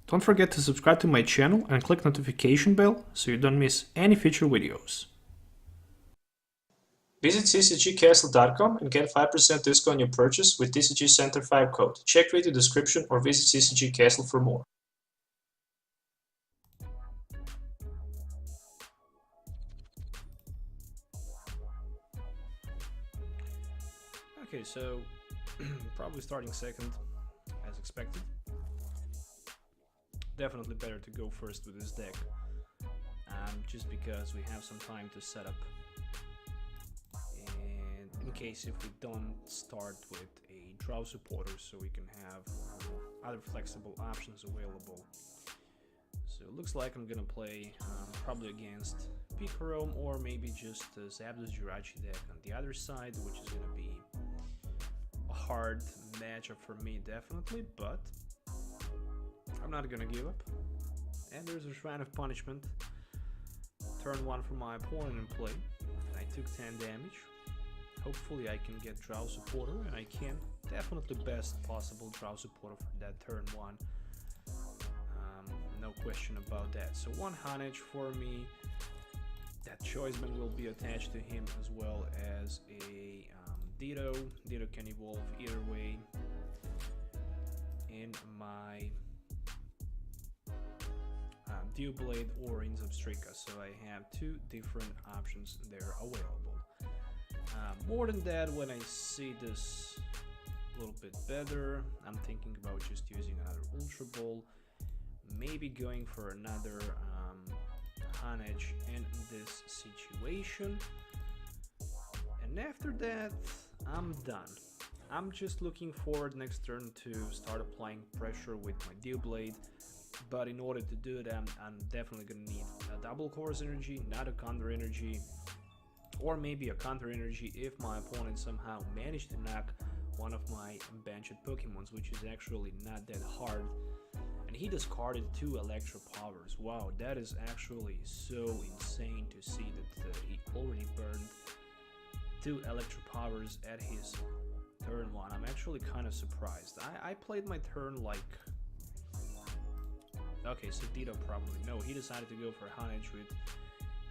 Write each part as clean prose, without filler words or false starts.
Don't forget to subscribe to my channel and click notification bell so you don't miss any future videos. Visit ccgcastle.com and get 5% discount on your purchase with TCG Center 5 code. Check video description or visit CCG Castle for more. Okay, so probably starting second as expected. Definitely better to go first with this deck, just because we have some time to set up, and in case if we don't start with a draw supporter, so we can have other flexible options available. So it looks like I'm gonna play probably against Picarom or maybe just Zapdos Jirachi deck on the other side, which is gonna be a hard matchup for me definitely, but I'm not gonna give up. And there's a Shrine of Punishment. Turn 1 for my opponent in play. I took 10 damage. Hopefully I can get Draw Supporter, and I can. Definitely best possible Draw Supporter for that turn 1. No question about that. So 1 Honedge for me. That Choiceman will be attached to him, as well as a Ditto. Ditto can evolve either way. In my Doublade or in Exapnded, so I have 2 different options there available. More than that, when I see this a little bit better, I'm thinking about just using another Ultra Ball, maybe going for another Honedge in this situation, and after that I'm done. I'm just looking forward next turn to start applying pressure with my Doublade. But in order to do that, I'm definitely going to need a double course energy, not a counter energy, or maybe a counter energy if my opponent somehow managed to knock one of my benched Pokemons, which is actually not that hard. And he discarded 2 Electro Powers. Wow, that is actually so insane to see that he already burned 2 Electro Powers at his turn 1. I'm actually kind of surprised. I played my turn like... Okay, so Ditto probably. No, he decided to go for Honedge with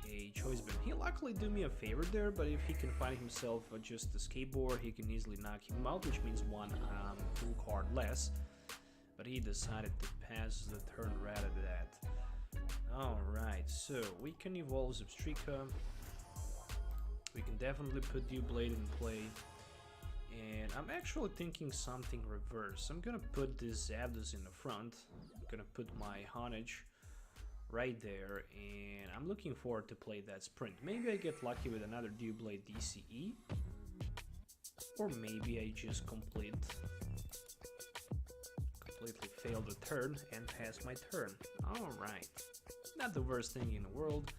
a Choiceman. He luckily do me a favor there, but if he can find himself just a skateboard, he can easily knock him out, which means 1 full card less. But he decided to pass the turn right at that. Alright, so we can evolve Zebstrika. We can definitely put Doublade in play. And I'm actually thinking something reverse. I'm gonna put this Zapdos in the front. I'm gonna put my Honedge right there, and I'm looking forward to play that sprint. Maybe I get lucky with another Doublade DCE, or maybe I just completely fail the turn and pass my turn. Alright, not the worst thing in the world.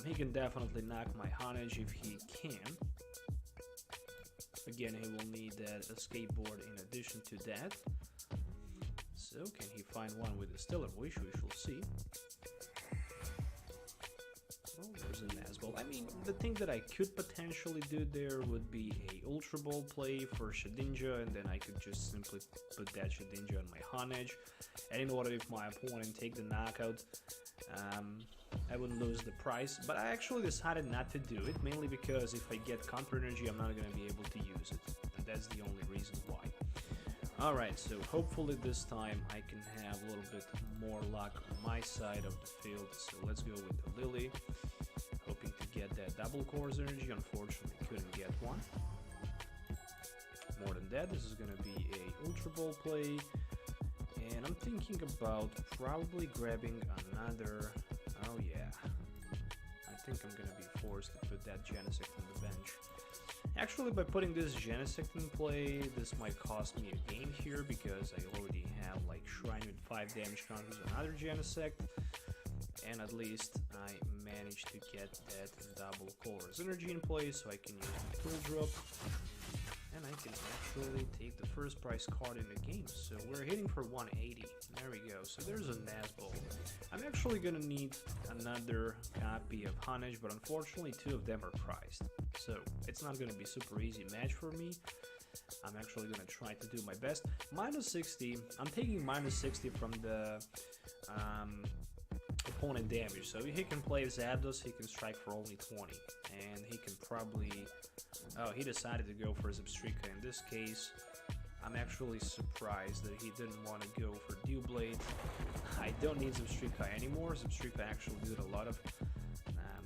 He can definitely knock my Honedge if he can. Again, he will need that skateboard in addition to that. So, can he find one with a Stellar Wish? We shall see. Oh, there's a Nazball. I mean, the thing that I could potentially do there would be a Ultra Ball play for Shedinja, and then I could just simply put that Shedinja on my Honedge. And in order if my opponent take the knockout, I wouldn't lose the price, but I actually decided not to do it, mainly because if I get counter energy, I'm not going to be able to use it, and that's the only reason why. Alright, so hopefully this time I can have a little bit more luck on my side of the field, so let's go with the Lily, hoping to get that double course energy. Unfortunately couldn't get one. More than that, this is going to be a Ultra Ball play, and I'm thinking about probably grabbing another... Oh yeah, I think I'm gonna be forced to put that Genesect on the bench. Actually, by putting this Genesect in play, this might cost me a game here, because I already have like Shrine with 5 damage counters on another Genesect, and at least I managed to get that double course energy in play, so I can use my Full Drop, and I can actually take the first prize card in the game. So we're hitting for 180. There we go. So there's a Nazball. I'm actually gonna need another copy of Honedge, but unfortunately 2 of them are priced. So it's not gonna be super easy match for me. I'm actually gonna try to do my best. Minus 60, I'm taking minus 60 from the opponent damage, so he can play Zapdos, he can strike for only 20, and he can probably... Oh, he decided to go for Zebstrika. In this case, I'm actually surprised that he didn't want to go for Doublade. I don't need Zebstrika anymore. Zebstrika actually did a lot of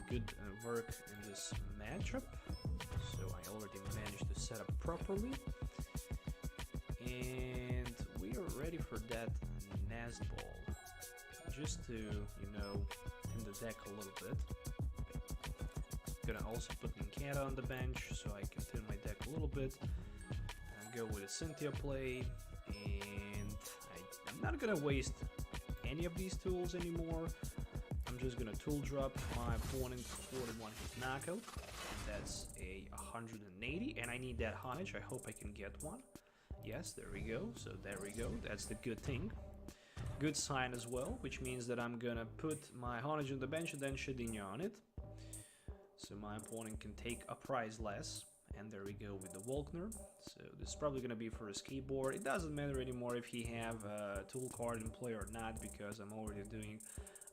good work in this matchup, so I already managed to set up properly. And we are ready for that Nazball. Just to, you know, thin the deck a little bit. Gonna also put Nincada on the bench so I can thin my deck a little bit. And go with a Cynthia play, and I'm not gonna waste any of these tools anymore. I'm just gonna tool drop my opponent for the one-hit knockout. That's a 180, and I need that Honage. I hope I can get one. Yes, there we go. So there we go. That's the good thing. Good sign as well, which means that I'm gonna put my Honage on the bench and then Shedinja on it. So my opponent can take a prize less. And there we go with the Volkner. So this is probably gonna be for his keyboard. It doesn't matter anymore if he have a tool card in play or not, because I'm already doing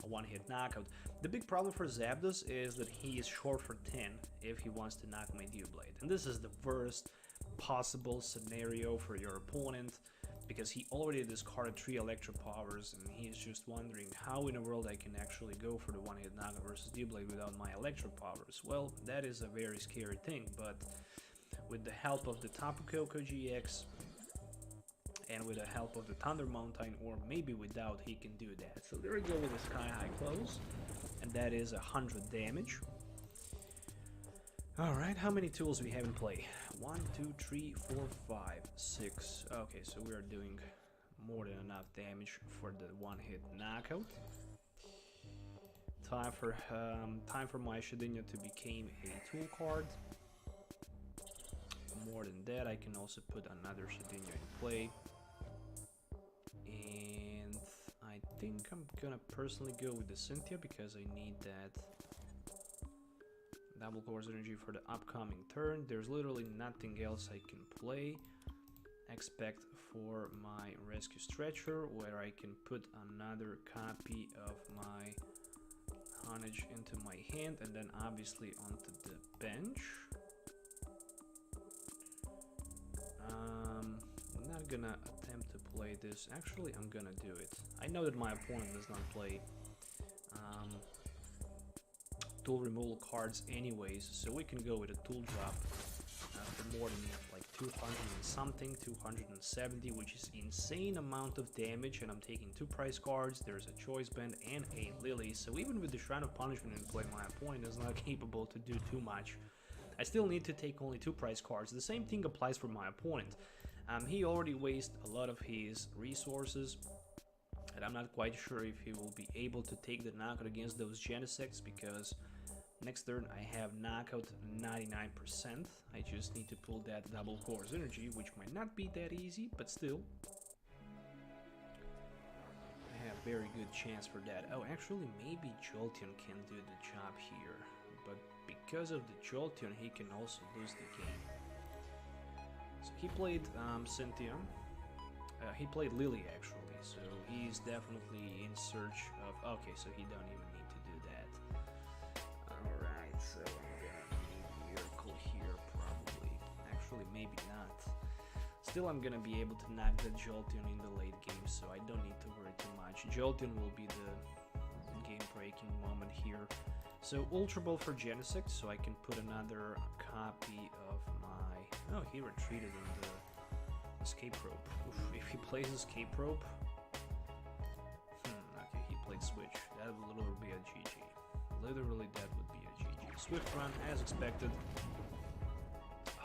a one-hit knockout. The big problem for Zapdos is that he is short for 10 if he wants to knock my Doublade. And this is the worst possible scenario for your opponent, because he already discarded 3 Electro Powers, and he is just wondering how in the world I can actually go for the one-hit knockout versus Doublade without my Electro Powers. Well, that is a very scary thing, but with the help of the Tapu Koko GX and with the help of the Thunder Mountain, or maybe without, he can do that. So there we go with the Sky High Close, and that is 100 damage. Alright, how many tools we have in play? 1, 2, 3, 4, 5, 6. Okay, so we are doing more than enough damage for the one-hit knockout. Time for my Shedinja to become a tool card. More than that, I can also put another Shedinja in play. And I think I'm gonna personally go with the Cynthia, because I need that double course energy for the upcoming turn. There's literally nothing else I can play except for my Rescue Stretcher, where I can put another copy of my Honage into my hand and then obviously onto the bench. I'm not gonna attempt to play this. Actually, I'm gonna do it. I know that my opponent does not play tool removal cards anyways, so we can go with a tool drop for more than like 200 and something, 270, which is insane amount of damage, and I'm taking 2 prize cards. There's a Choice Band and a Lily, so even with the Shrine of Punishment in play, my opponent is not capable to do too much. I still need to take only 2 prize cards. The same thing applies for my opponent. He already wasted a lot of his resources, and I'm not quite sure if he will be able to take the knockout against those Genesects, because next turn I have knockout 99%. I just need to pull that double course energy, which might not be that easy, but still. I have very good chance for that. Oh, actually maybe Jolteon can do the job here, but because of the Jolteon he can also lose the game. So he played Cynthia. He played Lily actually, so he's definitely in search of... Okay, so he don't even need to do that. Alright, so I'm gonna need Miracle here probably. Actually, maybe not. Still, I'm gonna be able to knock the Jolteon in the late game, so I don't need to worry too much. Jolteon will be the game-breaking moment here. So Ultra Ball for Genesect, so I can put another copy of my... Oh, he retreated in the Escape Rope. Oof, if he plays Escape Rope... okay, he played Switch. That would literally be a GG. Literally, that would be a GG. Swift Run, as expected.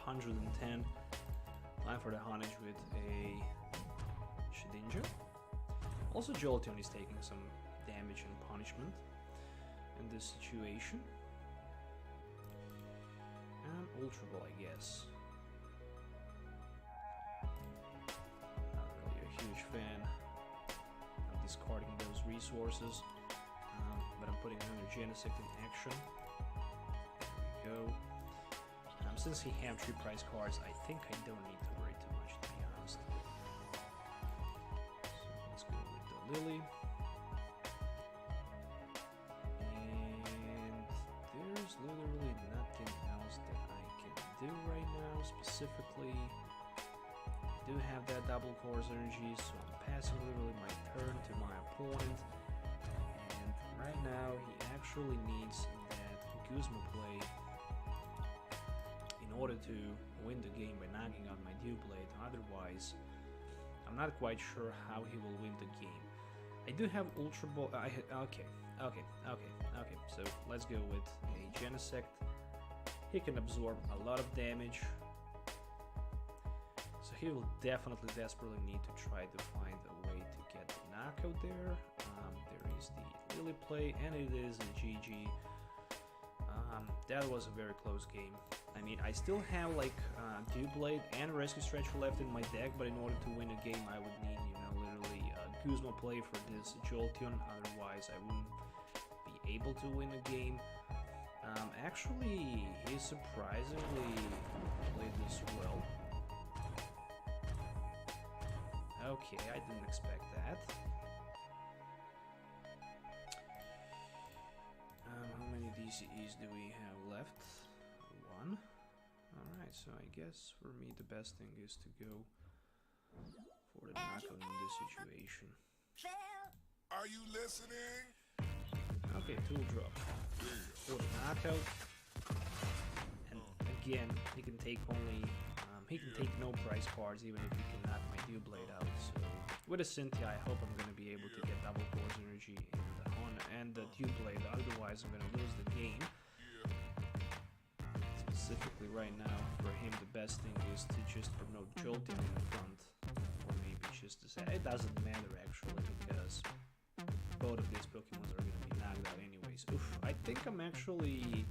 110. Time for the Honage with a Shedinja. Also, Jolteon is taking some damage and punishment in this situation. And Ultra Ball, I guess. Not really a huge fan of discarding those resources, but I'm putting another Genesect in action. There we go. Since he have 3 prize cards, I think I don't need to worry too Lily. And there's literally nothing else that I can do right now. Specifically, I do have that double course energy, so I'm passing literally my turn to my opponent. And right now, he actually needs that Guzma play in order to win the game by knocking out my Doublade. Otherwise, I'm not quite sure how he will win the game. I do have Ultra Ball. Okay. So let's go with a Genesect. He can absorb a lot of damage. So he will definitely desperately need to try to find a way to get the knockout there. There is the Lily play, and it is a GG. That was a very close game. I mean, I still have like Doublade and Rescue Stretcher left in my deck, but in order to win a game, I would need, you know, literally Guzma play for this Jolteon. Otherwise, I wouldn't be able to win a game. Actually, he surprisingly played this well. Okay, I didn't expect that. How many DCEs do we have left? 1. Alright, so I guess for me the best thing is to go for the knockout in this situation. Are you listening? Okay, tool drop for the knockout. And again, he can take only he can take no price cards even if he can knock my Doublade out. So with a Cynthia, I hope I'm gonna be able to get double course energy and the Doublade. Otherwise, I'm gonna lose the game. Specifically right now, for him, the best thing is to just promote Jolteon in the front, or maybe just to say it doesn't matter actually, because both of these Pokemon are gonna be knocked out anyways. Oof, I think I'm actually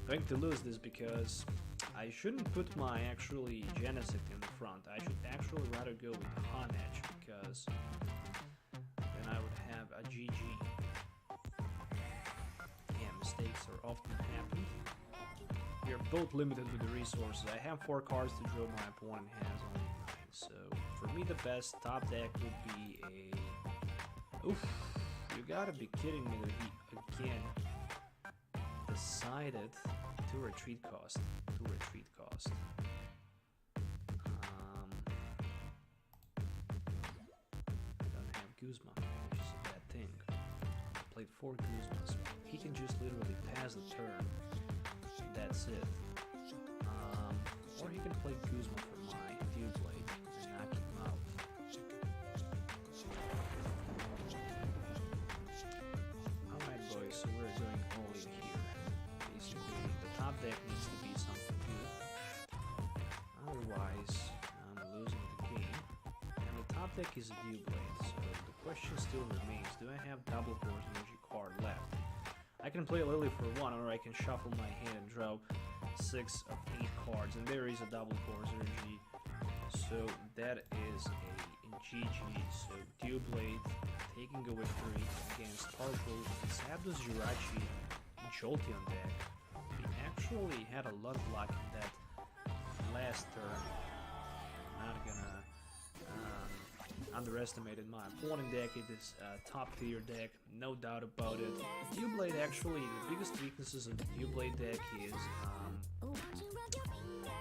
going to lose this because I shouldn't put my actually Genesect in the front. I should actually rather go with Honedge, because then I would have a GG. Yeah, mistakes are often happened. We are both limited with the resources. I have 4 cards to draw, my opponent has only 9. So for me, the best top deck would be a... Oof, you gotta be kidding me that he again decided to retreat cost. I don't have Guzma, which is a bad thing. I played 4 Guzmas. He can just literally pass the turn. That's it. Or he can play Guzma for my Doublade and knock him out. Alright boys, so we're going all in here. Basically, the top deck needs to be something good. Otherwise, I'm losing the game. And the top deck is a Doublade, so the question still remains, do I have double course energy card left? I can play Lily for 1, or I can shuffle my hand and draw 6 of 8 cards, and there is a double course energy. So that is a GG. So Doublade taking a victory against powerful Zapdos Jirachi Jolteon deck. We actually had a lot of luck in that last turn. I'm not gonna underestimate my opponent deck. It is a top tier deck, no doubt about it. Doublade, actually, the biggest weaknesses of the Doublade deck is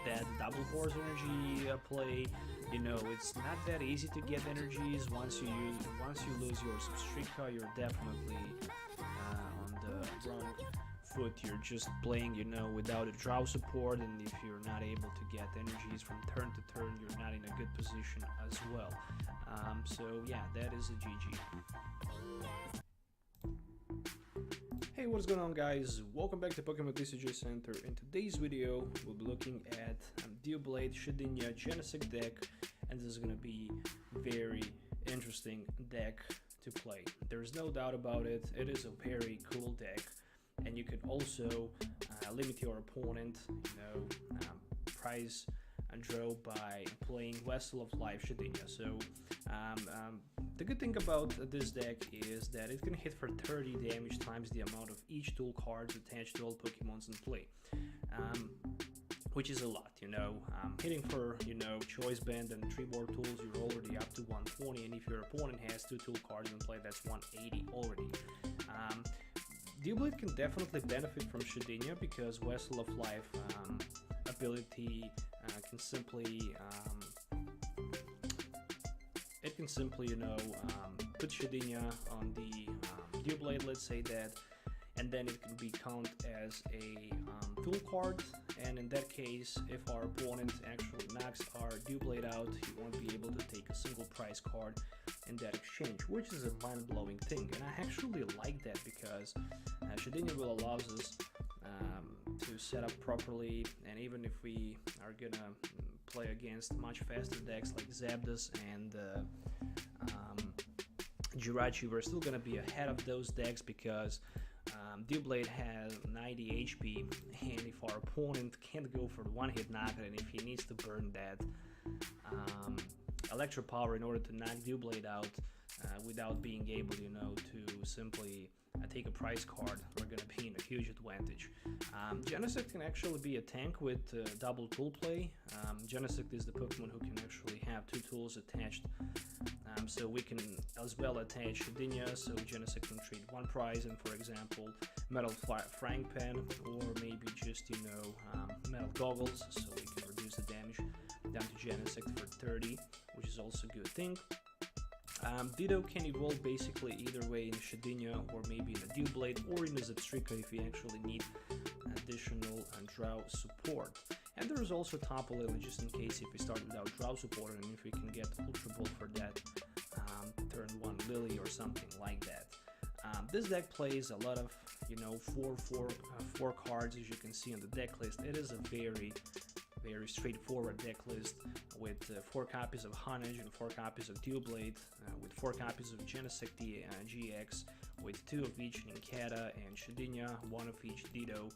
that double course energy play. You know, it's not that easy to get energies. Once you lose your Substrika, you're definitely on the wrong foot. You're just playing, you know, without a draw support, and if you're not able to get energies from turn to turn, you're not in a good position as well. So yeah, that is a GG. Hey, what's going on guys? Welcome back to Pokemon TCG Center. In today's video, we'll be looking at Doublade, Shedinja, Genesect deck, and this is going to be very interesting deck to play. There's no doubt about it. It is a very cool deck, and you can also limit your opponent, you know, prize and draw by playing Vessel of Life Shedinja. So the good thing about this deck is that it can hit for 30 damage times the amount of each tool cards attached to all Pokemons in play. which is a lot, you know. Hitting for, you know, choice band and 3 board tools, you're already up to 120, and if your opponent has 2 tool cards in play, that's 180 already. Doublade can definitely benefit from Shedinja because Vessel of Life ability can simply you know, put Shedinja on the Doublade, let's say that, and then it can be counted as a tool card, and in that case, if our opponent actually knocks our Doublade out, he won't be able to take a single prize card in that exchange, which is a mind-blowing thing. And I actually like that because Shedinja will allow us to set up properly, and even if we are gonna play against much faster decks like Zapdos and Jirachi, we're still gonna be ahead of those decks because Doublade has 90 HP, and if our opponent can't go for the one-hit knockout, and if he needs to burn that Electro Power in order to knock Doublade out without being able, you know, to simply take a prize card, we're gonna be in a huge advantage. Genesect can actually be a tank with double tool play. Genesect is the Pokemon who can actually have 2 tools attached, so we can as well attach Shedinja, so Genesect can trade 1 prize and, for example, Metal Frying Pan, or maybe just, you know, Metal Goggles, so we can reduce the damage down to Genesect for 30, which is also a good thing. Ditto can evolve basically either way in Shedinja, or maybe in a Doublade, or in a Zebstrika if we actually need additional draw support. And there is also Tapu Lele just in case if we start without draw support, and if we can get Ultra Ball for that turn 1 Lily or something like that. This deck plays a lot of, you know, 4 cards, as you can see on the deck list. It is a very straightforward deck list with 4 copies of Honage and 4 copies of Doublade, with 4 copies of Genesect GX, with 2 of each Nincada and Shedinja, 1 of each Ditto,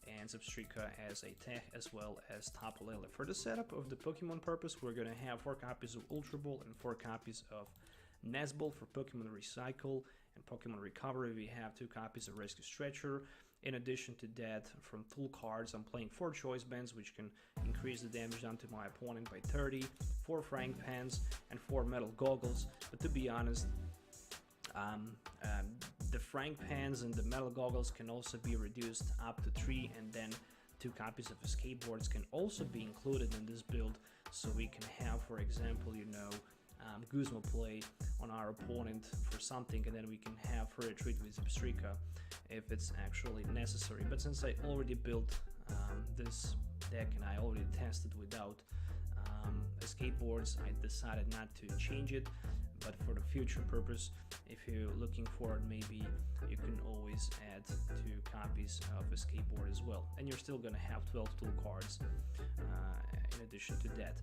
and Zebstrika as a tech, as well as Tapu Lele. For the setup of the Pokemon purpose, we're gonna have 4 copies of Ultra Ball and 4 copies of Nesball. For Pokemon Recycle and Pokemon Recovery, we have 2 copies of Rescue Stretcher. In addition to that, from tool cards, I'm playing 4 choice bands, which can increase the damage down to my opponent by 30, 4 frying pans, and 4 metal goggles. But to be honest, the frying pans and the metal goggles can also be reduced up to 3, and then 2 copies of escape boards can also be included in this build, so we can have, for example, you know, Guzma play on our opponent for something, and then we can have for a treat with Zebstrika if it's actually necessary. But since I already built this deck and I already tested without escape boards, I decided not to change it. But for the future purpose, if you're looking for it, maybe you can always add 2 copies of escape board as well, and you're still gonna have 12 tool cards in addition to that.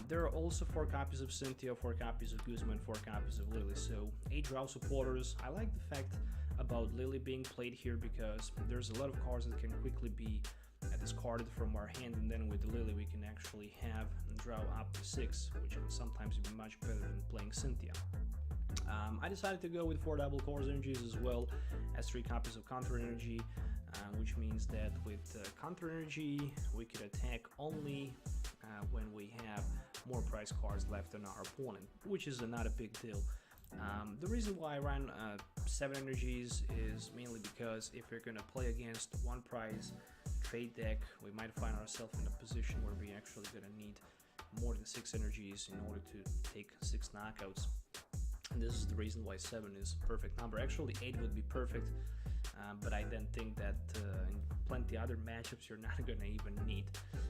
There are also 4 copies of Cynthia, 4 copies of Guzma, and 4 copies of Lily, so 8 draw supporters. I like the fact about Lily being played here because there's a lot of cards that can quickly be discarded from our hand, and then with the Lily we can actually have and draw up to 6, which can sometimes be much better than playing Cynthia. I decided to go with 4 double Course Energies as well as 3 copies of Counter Energy, which means that with Counter Energy we could attack only when we have more prize cards left on our opponent, which is not a big deal. The reason why I ran 7 energies is mainly because if we're gonna play against 1 prize trade deck, we might find ourselves in a position where we actually gonna need more than 6 energies in order to take 6 knockouts. And this is the reason why 7 is a perfect number. Actually 8 would be perfect, but I then think that in plenty other matchups you're not gonna even need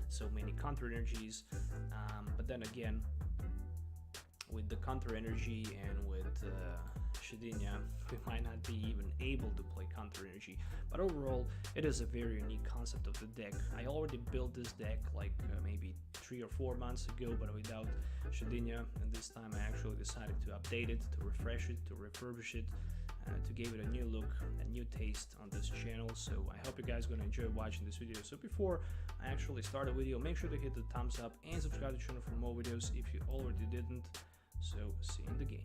so many counter energies. But then again, with the counter energy and with Shedinja, we might not be even able to play counter energy. But overall, it is a very unique concept of the deck. I already built this deck like maybe 3 or 4 months ago, but without Shedinja, and this time I actually decided to update it, to refresh it, to refurbish it, to give it a new look, a new taste on this channel. So I hope you guys are gonna enjoy watching this video. So before I actually start the video, make sure to hit the thumbs up and subscribe to the channel for more videos if you already didn't. So see you in the game.